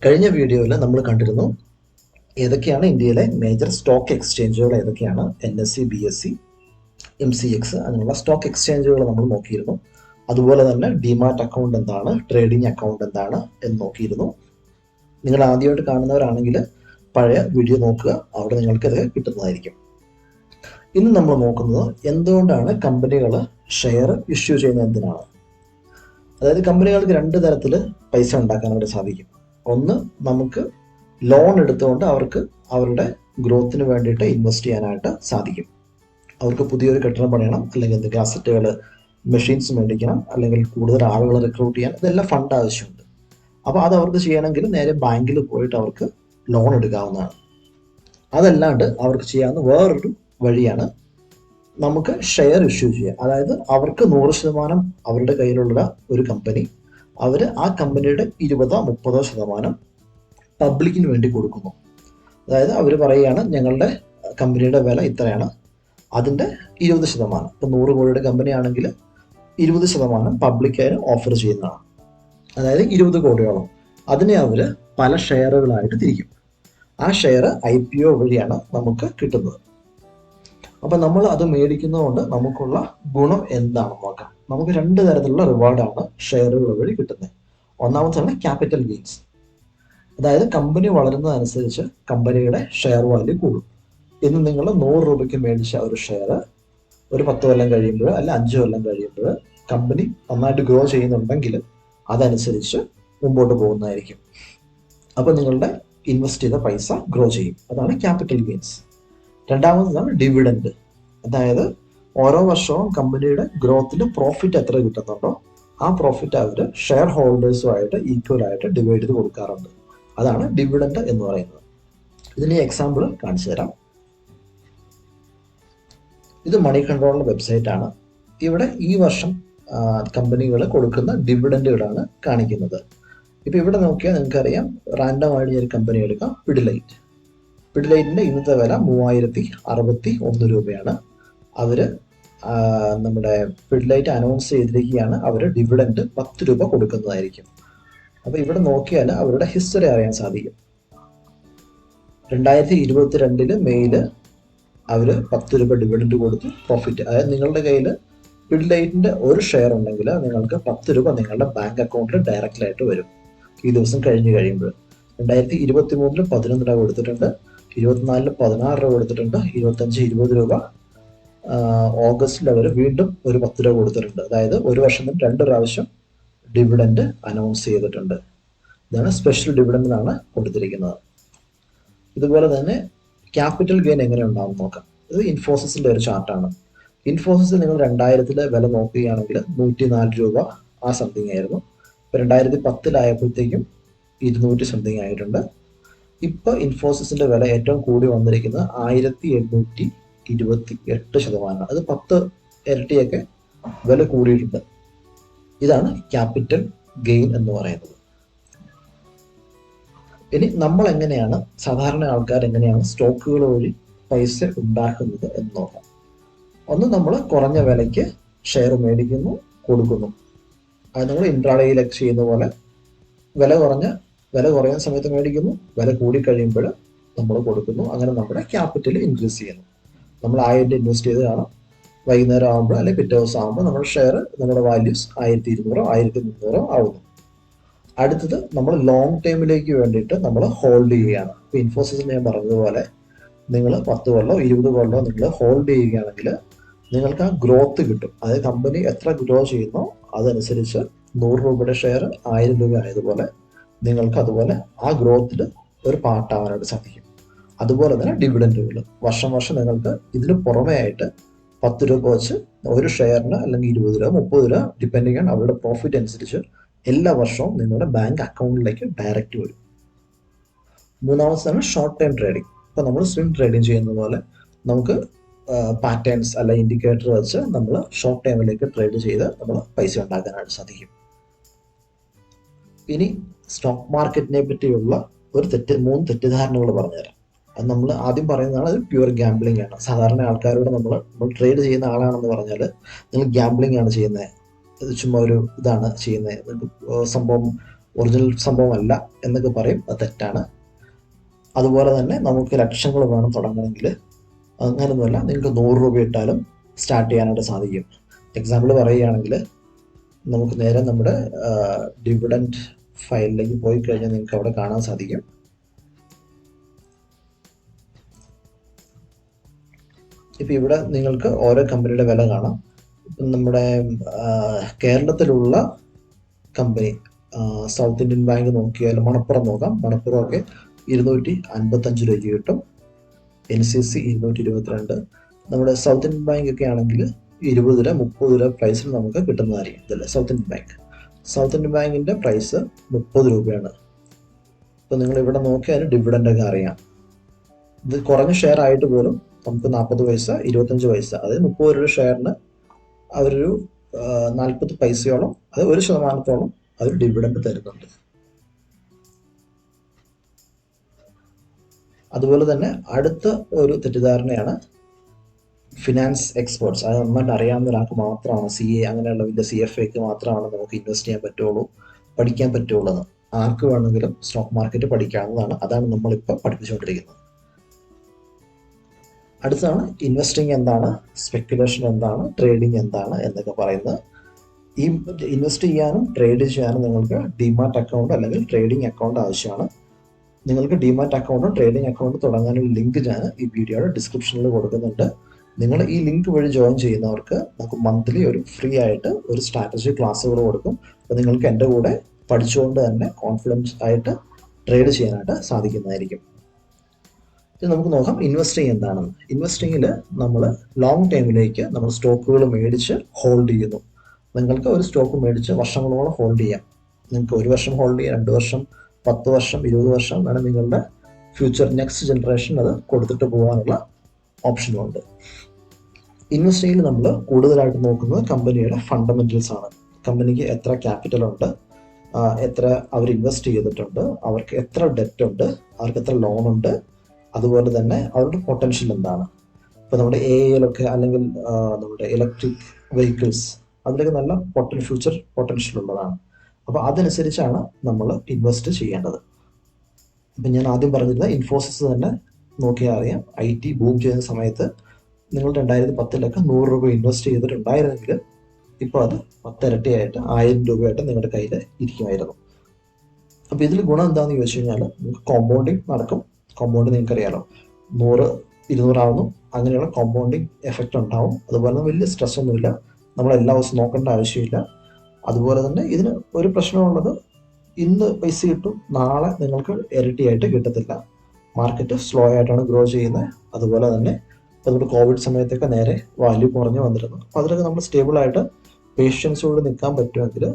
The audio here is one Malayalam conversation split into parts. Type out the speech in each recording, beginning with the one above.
കഴിഞ്ഞ വീഡിയോയിൽ നമ്മൾ കണ്ടിരുന്നു ഏതൊക്കെയാണ് ഇന്ത്യയിലെ മേജർ സ്റ്റോക്ക് എക്സ്ചേഞ്ചുകൾ ഏതൊക്കെയാണ്. NSE, BSE, MCX അങ്ങനെയുള്ള സ്റ്റോക്ക് എക്സ്ചേഞ്ചുകൾ നമ്മൾ നോക്കിയിരുന്നു. അതുപോലെ തന്നെ ഡിമാറ്റ് അക്കൗണ്ട് എന്താണ്, ട്രേഡിംഗ് അക്കൗണ്ട് എന്താണ് എന്ന് നോക്കിയിരുന്നു. നിങ്ങൾ ആദ്യമായിട്ട് കാണുന്നവരാണെങ്കിൽ പഴയ വീഡിയോ നോക്കുക, അവിടെ നിങ്ങൾക്ക് ഇത് കിട്ടുന്നതായിരിക്കും. ഇന്ന് നമ്മൾ നോക്കുന്നത് എന്തുകൊണ്ടാണ് കമ്പനികൾ ഷെയർ ഇഷ്യൂ ചെയ്യുന്നത് എന്തിനാണ്. അതായത് കമ്പനികൾക്ക് രണ്ട് തരത്തിൽ പൈസ ഉണ്ടാക്കാനായിട്ട് സാധിക്കും. ഒന്ന്, നമുക്ക് ലോൺ എടുത്തുകൊണ്ട് അവർക്ക് അവരുടെ ഗ്രോത്തിന് വേണ്ടിയിട്ട് ഇൻവെസ്റ്റ് ചെയ്യാനായിട്ട് സാധിക്കും. അവർക്ക് പുതിയൊരു കെട്ടിടം പണിയണം, അല്ലെങ്കിൽ എന്തെങ്കിലും അസറ്റുകൾ, മെഷീൻസ് മേടിക്കണം, അല്ലെങ്കിൽ കൂടുതൽ ആളുകളെ റിക്രൂട്ട് ചെയ്യാൻ, ഇതെല്ലാം ഫണ്ട് ആവശ്യമുണ്ട്. അപ്പോൾ അത് അവർക്ക് ചെയ്യണമെങ്കിൽ നേരെ ബാങ്കിൽ പോയിട്ട് അവർക്ക് ലോൺ എടുക്കാവുന്നതാണ്. അതല്ലാണ്ട് അവർക്ക് ചെയ്യാവുന്ന വേറൊരു വഴിയാണ് നമുക്ക് ഷെയർ ഇഷ്യൂ ചെയ്യുക. അതായത് അവർക്ക് 100% അവരുടെ കയ്യിലുള്ള ഒരു കമ്പനി, അവർ ആ കമ്പനിയുടെ 20-30% പബ്ലിക്കിന് വേണ്ടി കൊടുക്കുന്നു. അതായത് അവർ പറയുകയാണ് ഞങ്ങളുടെ കമ്പനിയുടെ വില ഇത്രയാണ്, അതിൻ്റെ 20%, ഇപ്പോൾ 100 കോടിയുടെ കമ്പനി ആണെങ്കിൽ 20% പബ്ലിക്കായി ഓഫർ ചെയ്യുന്നതാണ്. അതായത് 20 കോടിയോളം അതിനെ അവർ പല ഷെയറുകളായിട്ട് തിരിക്കും. ആ ഷെയർ IPO വഴിയാണ് നമുക്ക് കിട്ടുന്നത്. അപ്പം നമ്മൾ അത് മേടിക്കുന്നതുകൊണ്ട് നമുക്കുള്ള ഗുണം എന്താണെന്ന് നോക്കാം. നമുക്ക് രണ്ട് തരത്തിലുള്ള റിവാർഡാണ് ഷെയറുകൾ വഴി കിട്ടുന്നത്. ഒന്നാമതാണ് ക്യാപിറ്റൽ ഗെയിൻസ്. അതായത് കമ്പനി വളരുന്നതനുസരിച്ച് കമ്പനിയുടെ ഷെയർ വാല്യൂ കൂടും. ഇന്ന് നിങ്ങൾ 100 രൂപയ്ക്ക് മേടിച്ച ഒരു ഷെയർ ഒരു 10 കൊല്ലം കഴിയുമ്പോൾ അല്ല 5 കൊല്ലം കഴിയുമ്പോൾ കമ്പനി നന്നായിട്ട് ഗ്രോ ചെയ്യുന്നുണ്ടെങ്കിൽ അതനുസരിച്ച് മുമ്പോട്ട് പോകുന്നതായിരിക്കും. അപ്പോൾ നിങ്ങളുടെ ഇൻവെസ്റ്റ് ചെയ്ത പൈസ ഗ്രോ ചെയ്യും. അതാണ് ക്യാപിറ്റൽ ഗെയിൻസ്. രണ്ടാമതാണ് ഡിവിഡൻഡ്. അതായത് ഓരോ വർഷവും കമ്പനിയുടെ ഗ്രോത്തിൽ പ്രോഫിറ്റ് എത്ര കിട്ടുന്നുണ്ടോ ആ പ്രോഫിറ്റ് അവർ ഷെയർ ഹോൾഡേഴ്സുമായിട്ട് ഈക്വലായിട്ട് ഡിവൈഡ് ചെയ്ത് കൊടുക്കാറുണ്ട്. അതാണ് ഡിവിഡൻഡ് എന്ന് പറയുന്നത്. ഇതിന് എക്സാമ്പിൾ കാണിച്ചു തരാം. ഇത് മണി കൺട്രോളിന്റെ വെബ്സൈറ്റ് ആണ്. ഇവിടെ ഈ വർഷം കമ്പനികൾ കൊടുക്കുന്ന ഡിവിഡൻഡുകളാണ് കാണിക്കുന്നത്. ഇപ്പൊ ഇവിടെ നോക്കിയാൽ നിങ്ങൾക്കറിയാം, റാൻഡം ആയിട്ട് ഒരു കമ്പനി എടുക്കാം, പിഡിലൈറ്റ്. പിഡിലൈറ്റിന്റെ ഇന്നത്തെ വില 3061 രൂപയാണ്. അവര് നമ്മുടെ പിഡിലൈറ്റ് അനൗൺസ് ചെയ്തിരിക്കുകയാണ് അവർ ഡിവിഡൻഡ് 10 രൂപ കൊടുക്കുന്നതായിരിക്കും. അപ്പൊ ഇവിടെ നോക്കിയാൽ അവരുടെ ഹിസ്റ്ററി അറിയാൻ സാധിക്കും. 2022 മെയ്യില് അവര് 10 രൂപ ഡിവിഡൻഡ് കൊടുത്തു പ്രോഫിറ്റ്. അതായത് നിങ്ങളുടെ കയ്യിൽ പിഡിലൈറ്റിന്റെ ഒരു ഷെയർ ഉണ്ടെങ്കിൽ നിങ്ങൾക്ക് 10 രൂപ നിങ്ങളുടെ ബാങ്ക് അക്കൗണ്ടിൽ ഡയറക്റ്റ് വരും ഈ ദിവസം കഴിഞ്ഞ് കഴിയുമ്പോൾ. 2023 11 രൂപ കൊടുത്തിട്ടുണ്ട്, 24 16 രൂപ കൊടുത്തിട്ടുണ്ട്, 25 20 രൂപ, ഓഗസ്റ്റിൽ അവർ വീണ്ടും ഒരു 10 രൂപ കൊടുത്തിട്ടുണ്ട്. അതായത് ഒരു വർഷം 2 പ്രാവശ്യം ഡിവിഡൻഡ് അനൗൺസ് ചെയ്തിട്ടുണ്ട്. ഇതാണ് സ്പെഷ്യൽ ഡിവിഡൻഡ് എന്നാണ് കൊടുത്തിരിക്കുന്നത്. ഇതുപോലെ തന്നെ ക്യാപിറ്റൽ ഗെയിൻ എങ്ങനെ ഉണ്ടാവും നോക്കാം. ഇത് ഇൻഫോസിസിന്റെ ഒരു ചാർട്ടാണ്. ഇൻഫോസിസ് നിങ്ങൾ 2000 വില നോക്കുകയാണെങ്കിൽ 104 രൂപ ആ സംതിങ് ആയിരുന്നു. 2010 200 സംതിങ് ആയിട്ടുണ്ട്. ഇപ്പൊ ഇൻഫോസിസിന്റെ വില ഏറ്റവും കൂടി വന്നിരിക്കുന്നത് 1828%. അത് 10 ഇരട്ടിയൊക്കെ വില കൂടിയിട്ടുണ്ട്. ഇതാണ് ക്യാപിറ്റൽ ഗെയിൻ എന്ന് പറയുന്നത്. ഇനി നമ്മൾ എങ്ങനെയാണ്, സാധാരണ ആൾക്കാർ എങ്ങനെയാണ് സ്റ്റോക്കുകൾ വഴി പൈസ ഉണ്ടാക്കുന്നത് എന്ന് നോക്കാം. ഒന്ന്, നമ്മൾ കുറഞ്ഞ വിലയ്ക്ക് ഷെയർ മേടിക്കുന്നു, കൊടുക്കുന്നു. അത് നമ്മൾ ഇൻട്രാഡേയിലൊക്കെ ചെയ്യുന്ന പോലെ വില കുറയുന്ന സമയത്ത് മേടിക്കുന്നു, വില കൂടിക്കഴിയുമ്പോൾ നമ്മൾ കൊടുക്കുന്നു. അങ്ങനെ നമ്മുടെ ക്യാപിറ്റൽ ഇൻക്രീസ് ചെയ്യുന്നു. നമ്മൾ 1000 ഇൻവെസ്റ്റ് ചെയ്ത് കാണാം, വൈകുന്നേരം ആകുമ്പോൾ അല്ലെങ്കിൽ പിറ്റേ ദിവസം ആകുമ്പോൾ നമ്മുടെ ഷെയർ, നമ്മുടെ വാല്യൂസ് 1200 1300 ആവുന്നു. അടുത്തത് നമ്മൾ ലോങ് ടൈമിലേക്ക് വേണ്ടിയിട്ട് നമ്മൾ ഹോൾഡ് ചെയ്യുകയാണ്. ഇപ്പോൾ ഇൻഫോസിസിൽ ഞാൻ പറഞ്ഞതുപോലെ നിങ്ങൾ 10 കൊല്ലോ 20 കൊല്ലോ നിങ്ങൾ ഹോൾഡ് ചെയ്യുകയാണെങ്കിൽ നിങ്ങൾക്ക് ആ ഗ്രോത്ത് കിട്ടും. അതായത് കമ്പനി എത്ര ഗ്രോ ചെയ്യുന്നോ അതനുസരിച്ച് 100 രൂപയുടെ ഷെയർ 1000 രൂപ ആയതുപോലെ നിങ്ങൾക്ക് അതുപോലെ ആ ഗ്രോത്തിൽ ഒരു പാർട്ടാവാനായിട്ട് സാധിക്കും. അതുപോലെ തന്നെ ഡിവിഡൻഡുകൾ വർഷം നിങ്ങൾക്ക് ഇതിന് പുറമെ ആയിട്ട് 10 രൂപ വെച്ച് ഒരു ഷെയറിന് അല്ലെങ്കിൽ 20 രൂപ 30 രൂപ ഡിപ്പെൻഡിങ് ആണ് അവരുടെ പ്രോഫിറ്റ് അനുസരിച്ച് എല്ലാ വർഷവും നിങ്ങളുടെ ബാങ്ക് അക്കൗണ്ടിലേക്ക് ഡയറക്റ്റ് വരും. മൂന്നാമതാണ് ഷോർട്ട് ടൈം ട്രേഡിംഗ്. ഇപ്പൊ നമ്മൾ സ്വിംഗ് ട്രേഡിംഗ് ചെയ്യുന്ന പോലെ നമുക്ക് പാറ്റേൺസ് അല്ല ഇൻഡിക്കേറ്റർ വെച്ച് നമ്മൾ ഷോർട്ട് ടൈമിലേക്ക് ട്രേഡ് ചെയ്ത് നമ്മൾ പൈസ ഉണ്ടാക്കാനായിട്ട് സാധിക്കും. ഇനി സ്റ്റോക്ക് മാർക്കറ്റിനെ പറ്റിയുള്ള ഒരു 3 തെറ്റിദ്ധാരണകൾ പറഞ്ഞുതരാം. അത് നമ്മൾ ആദ്യം പറയുന്നതാണ്, അത് പ്യുവർ ഗാംബ്ലിംഗ് ആണ്. സാധാരണ ആൾക്കാരോട് നമ്മൾ ട്രേഡ് ചെയ്യുന്ന ആളാണെന്ന് പറഞ്ഞാൽ നിങ്ങൾ ഗാംബ്ലിംഗ് ആണ് ചെയ്യുന്നത്, ഇത് ചുമ്മാ ഒരു ഇതാണ് ചെയ്യുന്നത്, സംഭവം ഒറിജിനൽ സംഭവമല്ല എന്നൊക്കെ പറയും, അത് തെറ്റാണ്. അതുപോലെ തന്നെ നമുക്ക് ലക്ഷങ്ങൾ വേണം തുടങ്ങണമെങ്കിൽ, അങ്ങനെയൊന്നുമല്ല, നിങ്ങൾക്ക് 100 രൂപ ഇട്ടാലും സ്റ്റാർട്ട് ചെയ്യാനായിട്ട് സാധിക്കും. എക്സാമ്പിൾ പറയുകയാണെങ്കിൽ നമുക്ക് നേരെ നമ്മുടെ ഡിവിഡൻഡ് ഫയലിലേക്ക് പോയി കഴിഞ്ഞാൽ നിങ്ങൾക്ക് അവിടെ കാണാൻ സാധിക്കും. ഇപ്പം ഇവിടെ നിങ്ങൾക്ക് ഓരോ കമ്പനിയുടെ വില കാണാം. ഇപ്പം നമ്മുടെ കേരളത്തിലുള്ള കമ്പനി സൗത്ത് ഇന്ത്യൻ ബാങ്ക് നോക്കിയാൽ മണപ്പുറം നോക്കാം. മണപ്പുറമൊക്കെ 255 രൂപയ്ക്ക് കിട്ടും. NCC 222. നമ്മുടെ സൗത്ത് ഇന്ത്യൻ ബാങ്ക് ഒക്കെ ആണെങ്കിൽ 20 രൂപ 30 രൂപ പ്രൈസിൽ നമുക്ക് കിട്ടുന്നതായിരിക്കും. ഇതല്ലേ south Indian bank. South Indian ബാങ്കിൻ്റെ പ്രൈസ് 30 രൂപയാണ്. ഇപ്പം നിങ്ങൾ ഇവിടെ നോക്കിയാൽ ഡിവിഡൻ്റൊക്കെ അറിയാം. ഇത് കുറഞ്ഞ ഷെയർ ആയിട്ട് പോലും നമുക്ക് 40 പൈസ 25 പൈസ, അതായത് 30 രൂപ ഷെയറിന് അവരൊരു 40 പൈസയോളം, അത് 1% അവർ ഡിവിഡൻഡ് തരുന്നുണ്ട്. അതുപോലെ തന്നെ അടുത്ത ഒരു തെറ്റിദ്ധാരണയാണ് ഫിനാൻസ് എക്സ്പേർട്സ്, അത് നന്നായിട്ട് അറിയാവുന്ന ഒരാൾക്ക് മാത്രമാണ്, CA അങ്ങനെയുള്ള വലിയ CFAക്ക് മാത്രമാണ് നമുക്ക് ഇൻവെസ്റ്റ് ചെയ്യാൻ പറ്റുള്ളൂ, പഠിക്കാൻ പറ്റുള്ളൂ എന്ന്. ആർക്ക് വേണമെങ്കിലും സ്റ്റോക്ക് മാർക്കറ്റ് പഠിക്കാവുന്നതാണ്. അതാണ് നമ്മളിപ്പോൾ പഠിപ്പിച്ചുകൊണ്ടിരിക്കുന്നത്. അടുത്താണ് ഇൻവെസ്റ്റിംഗ് എന്താണ്, സ്പെക്കുലേഷൻ എന്താണ്, ട്രേഡിംഗ് എന്താണ് എന്നൊക്കെ പറയുന്നത്. ഈ ഇൻവെസ്റ്റ് ചെയ്യാനും ട്രേഡ് ചെയ്യാനും നിങ്ങൾക്ക് ഡിമാറ്റ് അക്കൗണ്ട് അല്ലെങ്കിൽ ട്രേഡിംഗ് അക്കൗണ്ട് ആവശ്യമാണ്. നിങ്ങൾക്ക് ഡിമാറ്റ് അക്കൗണ്ടും ട്രേഡിംഗ് അക്കൗണ്ട് തുടങ്ങാനുള്ള ലിങ്ക് ഞാൻ ഈ വീഡിയോയുടെ ഡിസ്ക്രിപ്ഷനിൽ കൊടുക്കുന്നുണ്ട്. നിങ്ങൾ ഈ ലിങ്ക് വഴി ജോയിൻ ചെയ്യുന്നവർക്ക് നമുക്ക് മന്ത്ലി ഒരു ഫ്രീ ആയിട്ട് ഒരു സ്ട്രാറ്റജി ക്ലാസ്സുകൾ കൊടുക്കും. അപ്പോൾ നിങ്ങൾക്ക് എൻ്റെ കൂടെ പഠിച്ചുകൊണ്ട് തന്നെ കോൺഫിഡൻസ് ആയിട്ട് ട്രേഡ് ചെയ്യാനായിട്ട് സാധിക്കുന്നതായിരിക്കും. ഇത് നമുക്ക് നോക്കാം ഇൻവെസ്റ്റിംഗ് എന്താണെന്ന്. ഇൻവെസ്റ്റിങ്ങിൽ നമ്മൾ ലോങ് ടൈമിലേക്ക് നമ്മൾ സ്റ്റോക്കുകൾ മേടിച്ച് ഹോൾഡ് ചെയ്യുന്നു. നിങ്ങൾക്ക് ഒരു സ്റ്റോക്ക് മേടിച്ച് വർഷങ്ങളോളം ഹോൾഡ് ചെയ്യാം. നിങ്ങൾക്ക് 1 വർഷം ഹോൾഡ് ചെയ്യാം, 2 വർഷം, 10 വർഷം, 20 വർഷം വേണം. നിങ്ങളുടെ ഫ്യൂച്ചർ നെക്സ്റ്റ് ജനറേഷൻ അത് കൊടുത്തിട്ട് പോകാനുള്ള ഓപ്ഷനുമുണ്ട്. ഇൻവെസ്റ്റിങ്ങിൽ നമ്മൾ കൂടുതലായിട്ട് നോക്കുന്നത് കമ്പനിയുടെ ഫണ്ടമെന്റൽസ് ആണ്. കമ്പനിക്ക് എത്ര ക്യാപിറ്റൽ ഉണ്ട്, എത്ര അവർ ഇൻവെസ്റ്റ് ചെയ്തിട്ടുണ്ട്, അവർക്ക് എത്ര ഡെറ്റ് ഉണ്ട്, അവർക്ക് എത്ര ലോൺ ഉണ്ട്, അതുപോലെ തന്നെ അവരുടെ പൊട്ടൻഷ്യൽ എന്താണ്. ഇപ്പോൾ നമ്മുടെ AI അല്ലെങ്കിൽ നമ്മുടെ ഇലക്ട്രിക് വെഹിക്കിൾസ്, അതിലൊക്കെ നല്ല ഫ്യൂച്ചർ പൊട്ടൻഷ്യൽ ഉള്ളതാണ്. അപ്പോൾ അതനുസരിച്ചാണ് നമ്മൾ ഇൻവെസ്റ്റ് ചെയ്യേണ്ടത്. ഇപ്പം ഞാൻ ആദ്യം പറഞ്ഞിരുന്ന ഇൻഫോസിസ് തന്നെ നോക്കിയാൽ അറിയാം, IT ബൂം ചെയ്യുന്ന സമയത്ത് നിങ്ങൾ 2010 100 രൂപ ഇൻവെസ്റ്റ് ചെയ്തിട്ടുണ്ടായിരുന്നെങ്കിൽ ഇപ്പോൾ അത് 10 ഇരട്ടിയായിട്ട് 1000 രൂപയായിട്ട് നിങ്ങളുടെ കയ്യിൽ ഇരിക്കുമായിരുന്നു. അപ്പോൾ ഇതിൽ ഗുണം എന്താണെന്ന് ചോദിച്ചു കഴിഞ്ഞാൽ നിങ്ങൾക്ക് കോമ്പൗണ്ടിങ് നടക്കും. കോമ്പൗണ്ട് നിങ്ങൾക്കറിയാലോ, 100 200 ആവുന്നു, അങ്ങനെയുള്ള കോമ്പൗണ്ടിങ് എഫക്റ്റ് ഉണ്ടാവും. അതുപോലെ വലിയ സ്ട്രെസ് ഒന്നുമില്ല, നമ്മൾ എല്ലാ ദിവസവും നോക്കേണ്ട ആവശ്യമില്ല. അതുപോലെ തന്നെ ഇതിന് ഒരു പ്രശ്നമുള്ളത്, ഇന്ന് പൈസ കിട്ടും, നാളെ നിങ്ങൾക്ക് ഇരട്ടിയായിട്ട് കിട്ടത്തില്ല. മാർക്കറ്റ് സ്ലോ ആയിട്ടാണ് ഗ്രോ ചെയ്യുന്നത്. അതുപോലെ തന്നെ അതുകൊണ്ട് കോവിഡ് സമയത്തൊക്കെ നേരെ വാല്യൂ കുറഞ്ഞു വന്നിരുന്നു. അപ്പോൾ അതിലൊക്കെ നമ്മൾ സ്റ്റേബിളായിട്ട് പേഷ്യൻസോട് നിൽക്കാൻ പറ്റുമെങ്കിൽ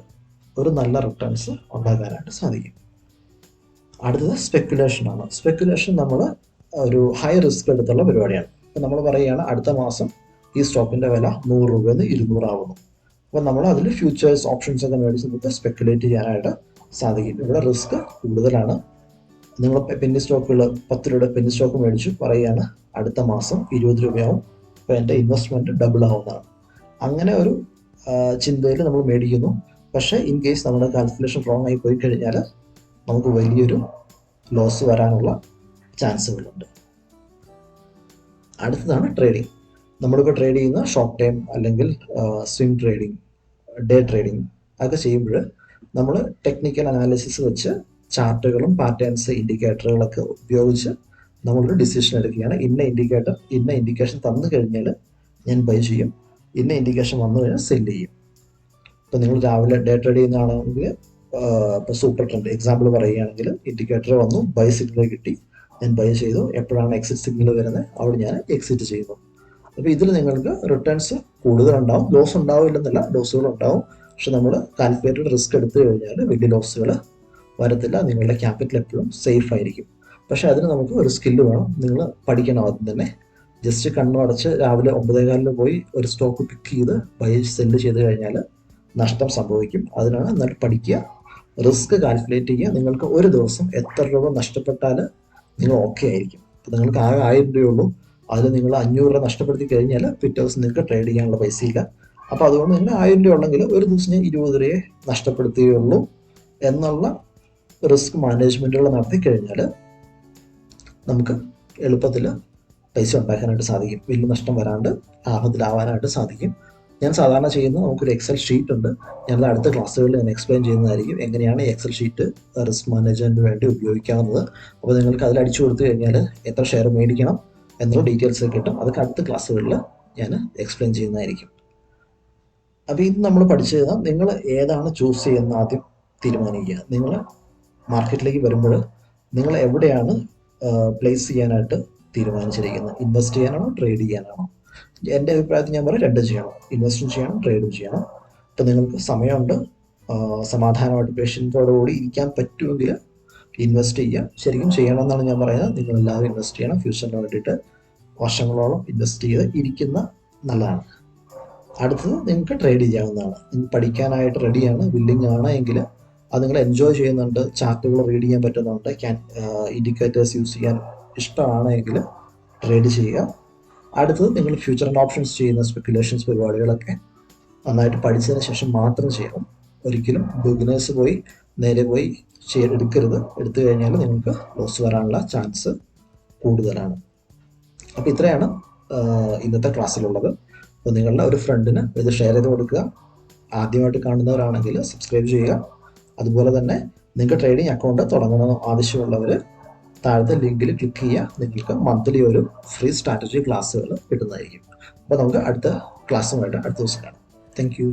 ഒരു നല്ല റിട്ടേൺസ് ഉണ്ടാക്കാനായിട്ട് സാധിക്കും. അടുത്തത് സ്പെക്കുലേഷനാണ്. സ്പെക്കുലേഷൻ നമ്മൾ ഒരു ഹൈ റിസ്ക് എടുത്തുള്ള പരിപാടിയാണ്. ഇപ്പം നമ്മൾ പറയുകയാണ് അടുത്ത മാസം ഈ സ്റ്റോക്കിൻ്റെ വില 100 രൂപയിൽ നിന്ന് 200 ആവുന്നു. അപ്പോൾ നമ്മൾ അതിൽ ഫ്യൂച്ചേഴ്സ് ഓപ്ഷൻസ് ഒക്കെ മേടിച്ച് നമുക്ക് സ്പെക്കുലേറ്റ് ചെയ്യാനായിട്ട് സാധിക്കും. ഇവിടെ റിസ്ക് കൂടുതലാണ്. നിങ്ങൾ പെന്നി സ്റ്റോക്കുകൾ 10 രൂപയുടെ പെന്നി സ്റ്റോക്ക് മേടിച്ചു, പറയുകയാണ് അടുത്ത മാസം 20 രൂപയാവും, അപ്പോൾ എൻ്റെ ഇൻവെസ്റ്റ്മെൻറ്റ് ഡബിൾ ആവുന്നതാണ്. അങ്ങനെ ഒരു ചിന്തയിൽ നമ്മൾ മേടിക്കുന്നു. പക്ഷേ ഇൻ കേസ് നമ്മുടെ കാൽക്കുലേഷൻ റോങ് ആയി പോയി കഴിഞ്ഞാൽ നമുക്ക് വലിയൊരു ലോസ് വരാനുള്ള ചാൻസുകളുണ്ട്. അടുത്തതാണ് ട്രേഡിംഗ്. നമ്മളിപ്പോൾ ട്രേഡ് ചെയ്യുന്ന ഷോർട്ട് ടൈം അല്ലെങ്കിൽ സ്വിംഗ് ട്രേഡിംഗ്, ഡേ ട്രേഡിംഗ് ഒക്കെ ചെയ്യുമ്പോൾ നമ്മൾ ടെക്നിക്കൽ അനാലിസിസ് വെച്ച് ചാർട്ടുകളും പാറ്റേൺസ് ഇൻഡിക്കേറ്ററുകളൊക്കെ ഉപയോഗിച്ച് നമ്മളൊരു ഡിസിഷൻ എടുക്കുകയാണ്. ഇന്ന ഇൻഡിക്കേഷൻ തന്നു കഴിഞ്ഞാൽ ഞാൻ ബൈ ചെയ്യും, ഇന്ന ഇൻഡിക്കേഷൻ വന്നു കഴിഞ്ഞാൽ സെല്ല് ചെയ്യും. ഇപ്പോൾ നിങ്ങൾ രാവിലെ ഡേ ട്രേഡ് ചെയ്യുന്നതാണെങ്കിൽ ഇപ്പോൾ സൂപ്പർ ട്രെൻഡ് എക്സാമ്പിൾ പറയുകയാണെങ്കിൽ ഇൻഡിക്കേറ്റർ വന്നു, ബൈ സിഗ്നൽ കിട്ടി, ഞാൻ ബൈ ചെയ്തു. എപ്പോഴാണ് എക്സിറ്റ് സിഗ്നൽ വരുന്നത് അവിടെ ഞാൻ എക്സിറ്റ് ചെയ്യുന്നു. അപ്പോൾ ഇതിൽ നിങ്ങൾക്ക് റിട്ടേൺസ് കൂടുതലുണ്ടാവും, ലോസ് ഉണ്ടാവില്ലെന്നല്ല, ലോസുകളുണ്ടാവും. പക്ഷെ നമ്മൾ കാൽക്കുലേറ്റഡ് റിസ്ക് എടുത്തു കഴിഞ്ഞാൽ വലിയ ലോസുകൾ വരത്തില്ല. നിങ്ങളുടെ ക്യാപിറ്റൽ എപ്പോഴും സേഫ് ആയിരിക്കും. പക്ഷെ അതിന് നമുക്ക് ഒരു സ്കില്ല് വേണം. നിങ്ങൾ പഠിക്കണം ആദ്യം തന്നെ. ജസ്റ്റ് കണ്ണു അടച്ച് രാവിലെ 9:15 പോയി ഒരു സ്റ്റോക്ക് പിക്ക് ചെയ്ത് ബൈ സെല്ല് ചെയ്ത് കഴിഞ്ഞാൽ നഷ്ടം സംഭവിക്കും. അതിനാണ് എന്നാൽ പഠിക്കുക, റിസ്ക് കാൽക്കുലേറ്റ് ചെയ്യുക. നിങ്ങൾക്ക് ഒരു ദിവസം എത്ര രൂപ നഷ്ടപ്പെട്ടാൽ നിങ്ങൾ ഓക്കെ ആയിരിക്കും. അപ്പോൾ നിങ്ങൾക്ക് ആകെ 1000 രൂപയുള്ളൂ, അതിൽ നിങ്ങൾ 500 രൂപ നഷ്ടപ്പെടുത്തി കഴിഞ്ഞാൽ പിറ്റേ ദിവസം നിങ്ങൾക്ക് ട്രേഡ് ചെയ്യാനുള്ള പൈസയില്ല. അപ്പോൾ അതുകൊണ്ട് നിങ്ങൾ 1000 രൂപ ഉണ്ടെങ്കിൽ ഒരു ദിവസം ഞാൻ 20 രൂപയെ നഷ്ടപ്പെടുത്തുകയുള്ളൂ എന്നുള്ള റിസ്ക് മാനേജ്മെൻറ്റുകൾ നടത്തി കഴിഞ്ഞാൽ നമുക്ക് എളുപ്പത്തിൽ പൈസ ഉണ്ടാക്കാനായിട്ട് സാധിക്കും. വലിയ നഷ്ടം വരാണ്ട് ലാഭത്തിലാവാനായിട്ട് സാധിക്കും. ഞാൻ സാധാരണ ചെയ്യുന്നത് നമുക്കൊരു എക്സൽ ഷീറ്റ് ഉണ്ട്. ഞാനത് അടുത്ത ക്ലാസ്സുകളിൽ ഞാൻ എക്സ്പ്ലെയിൻ ചെയ്യുന്നതായിരിക്കും എങ്ങനെയാണ് ഈ എക്സൽ ഷീറ്റ് റിസ്ക് മാനേജ്മെൻറ്റിന് വേണ്ടി ഉപയോഗിക്കാവുന്നത്. അപ്പോൾ നിങ്ങൾക്ക് അതിൽ അടിച്ചു കൊടുത്തു കഴിഞ്ഞാൽ എത്ര ഷെയർ മേടിക്കണം എന്നുള്ള ഡീറ്റെയിൽസ് കിട്ടും. അതൊക്കെ അടുത്ത ക്ലാസ്സുകളിൽ ഞാൻ എക്സ്പ്ലെയിൻ ചെയ്യുന്നതായിരിക്കും. അപ്പോൾ ഇത് നമ്മൾ പഠിച്ചു കഴിഞ്ഞാൽ നിങ്ങൾ ഏതാണ് ചൂസ് ചെയ്യുന്നത് ആദ്യം തീരുമാനിക്കുക. നിങ്ങൾ മാർക്കറ്റിലേക്ക് വരുമ്പോൾ നിങ്ങൾ എവിടെയാണ് പ്ലേസ് ചെയ്യാനായിട്ട് തീരുമാനിച്ചിരിക്കുന്നത്? ഇൻവെസ്റ്റ് ചെയ്യാനാണോ ട്രേഡ് ചെയ്യാനാണോ? എൻ്റെ അഭിപ്രായത്തിൽ ഞാൻ പറയാം രണ്ടും ചെയ്യണം. ഇൻവെസ്റ്റും ചെയ്യണം, ട്രേഡും ചെയ്യണം. ഇപ്പം നിങ്ങൾക്ക് സമയമുണ്ട്, സമാധാനമായിട്ട് പേഷ്യൻറ്റോടുകൂടി ഇരിക്കാൻ പറ്റുമെങ്കിൽ ഇൻവെസ്റ്റ് ചെയ്യുക. ശരിക്കും ചെയ്യണമെന്നാണ് ഞാൻ പറയുന്നത്. നിങ്ങളെല്ലാവരും ഇൻവെസ്റ്റ് ചെയ്യണം. ഫ്യൂച്ചറിന് വേണ്ടിയിട്ട് വർഷങ്ങളോളം ഇൻവെസ്റ്റ് ചെയ്ത് ഇരിക്കുന്ന നല്ലതാണ്. അടുത്തത് നിങ്ങൾക്ക് ട്രേഡ് ചെയ്യാവുന്നതാണ്. നിങ്ങൾ പഠിക്കാനായിട്ട് റെഡിയാണ്, വില്ലിങ് ആണ് എങ്കിൽ അത് നിങ്ങൾ എൻജോയ് ചെയ്യുന്നുണ്ട്, ചാർട്ടുകൾ റീഡ് ചെയ്യാൻ പറ്റുന്നുണ്ട്, ഇൻഡിക്കേറ്റേഴ്സ് യൂസ് ചെയ്യാൻ ഇഷ്ടമാണ് എങ്കിൽ ട്രേഡ് ചെയ്യുക. അടുത്തത് നിങ്ങൾ ഫ്യൂച്ചർ ആൻഡ് ഓപ്ഷൻസ് ചെയ്യുന്ന സ്പെക്കുലേഷൻസ് പരിപാടികളൊക്കെ നന്നായിട്ട് പഠിച്ചതിന് ശേഷം മാത്രം ചെയ്യണം. ഒരിക്കലും ബിഗിനേഴ്സ് നേരെ പോയി എടുക്കരുത്. എടുത്തു കഴിഞ്ഞാൽ നിങ്ങൾക്ക് ലോസ് വരാനുള്ള ചാൻസ് കൂടുതലാണ്. അപ്പോൾ ഇത്രയാണ് ഇന്നത്തെ ക്ലാസ്സിലുള്ളത്. അപ്പോൾ നിങ്ങളുടെ ഒരു ഫ്രണ്ടിന് ഇത് ഷെയർ ചെയ്ത് കൊടുക്കുക. ആദ്യമായിട്ട് കാണുന്നവരാണെങ്കിൽ സബ്സ്ക്രൈബ് ചെയ്യുക. അതുപോലെ തന്നെ നിങ്ങൾക്ക് ട്രേഡിംഗ് അക്കൗണ്ട് തുടങ്ങണമെന്ന് ആവശ്യമുള്ളവർ താഴത്തെ ലിങ്കിൽ ക്ലിക്ക് ചെയ്യുക. നിങ്ങൾക്ക് മന്ത്ലി ഒരു ഫ്രീ സ്ട്രാറ്റജി ക്ലാസ്സുകൾ കിട്ടുന്നതായിരിക്കും. അപ്പോൾ നമുക്ക് അടുത്ത ക്ലാസ്സുമായിട്ട് അടുത്ത ദിവസം കാണാം. Thank you.